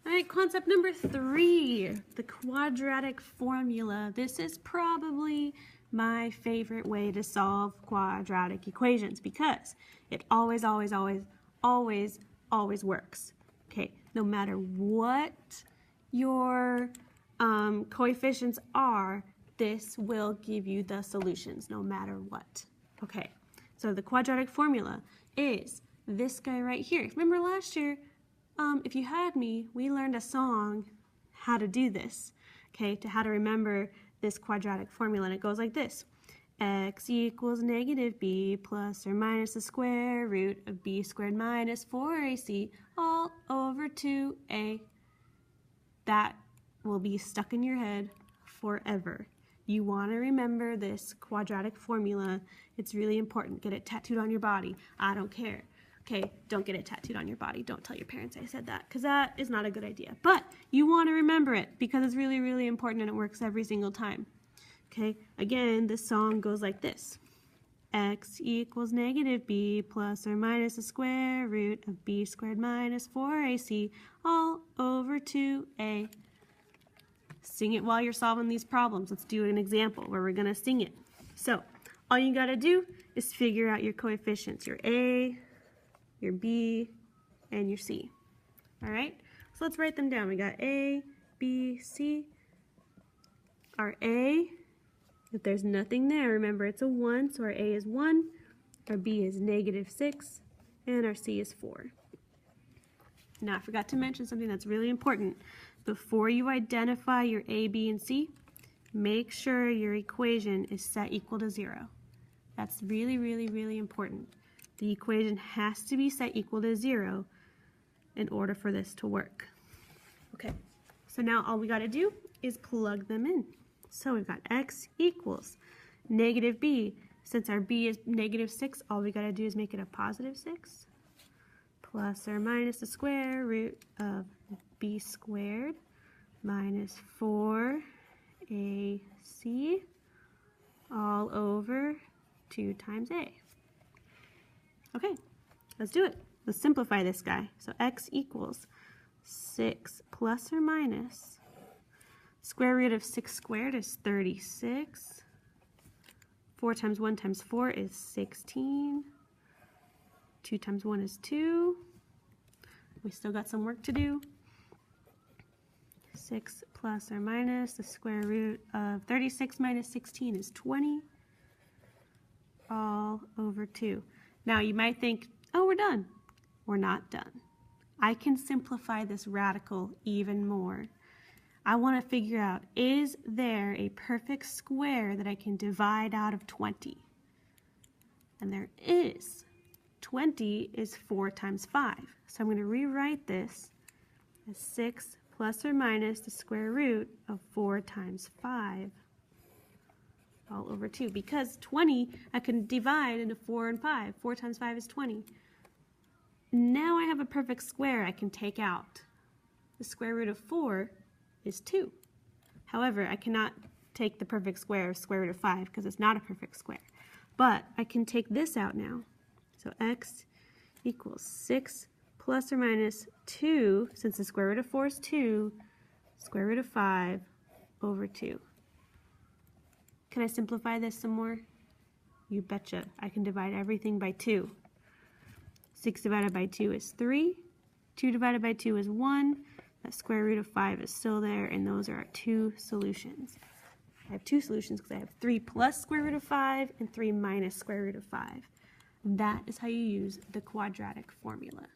All right, concept number 3, the quadratic formula. This is probably my favorite way to solve quadratic equations because it always works. Okay, no matter what your coefficients are, this will give you the solutions no matter what. Okay, so the quadratic formula is this guy right here. Remember last year, if you had me, we learned a song how to do this, okay, to how to remember this quadratic formula, and it goes like this. X equals negative b plus or minus the square root of b squared minus 4ac all over 2a. That will be stuck in your head forever. You want to remember this quadratic formula. It's really important. Get it tattooed on your body. I don't care. Okay, don't get it tattooed on your body. Don't tell your parents I said that, because that is not a good idea. But you want to remember it because it's really important and it works every single time. Okay, again, this song goes like this. X equals negative b plus or minus the square root of b squared minus 4ac all over 2a. Sing it while you're solving these problems. Let's do an example where we're going to sing it. So all you got to do is figure out your coefficients, your a, your b, and your c. All right, so let's write them down. We got a, b, c. Our a, if there's nothing there, remember it's a 1, so our a is 1, our b is negative 6, and our c is 4. Now I forgot to mention something that's really important. Before you identify your a, b, and c, make sure your equation is set equal to 0. That's really important. The equation has to be set equal to 0 in order for this to work. Okay, so now all we got to do is plug them in. So we've got x equals negative b. Since our b is negative 6, all we got to do is make it a positive 6 plus or minus the square root of b squared minus 4ac all over 2 times a. Okay, let's do it. Let's simplify this guy. So x equals 6 plus or minus square root of 6 squared is 36. 4 times 1 times 4 is 16. 2 times 1 is 2. We still got some work to do. 6 plus or minus the square root of 36 minus 16 is 20. All over 2. Now you might think, oh, we're done. We're not done. I can simplify this radical even more. I want to figure out, is there a perfect square that I can divide out of 20? And there is. 20 is 4 times 5. So I'm going to rewrite this as 6 plus or minus the square root of 4 times 5 all over 2. Because 20 I can divide into 4 and 5. 4 times 5 is 20. Now I have a perfect square I can take out. The square root of 4 is 2. However, I cannot take the perfect square of square root of 5 because it's not a perfect square. But I can take this out now. So x equals 6 plus or minus 2, since the square root of 4 is 2, square root of 5 over 2. Can I simplify this some more? You betcha. I can divide everything by 2. 6 divided by 2 is 3. 2 divided by 2 is 1. That square root of 5 is still there, and those are our 2 solutions. I have 2 solutions because I have 3 plus square root of 5 and 3 minus square root of 5. That is how you use the quadratic formula.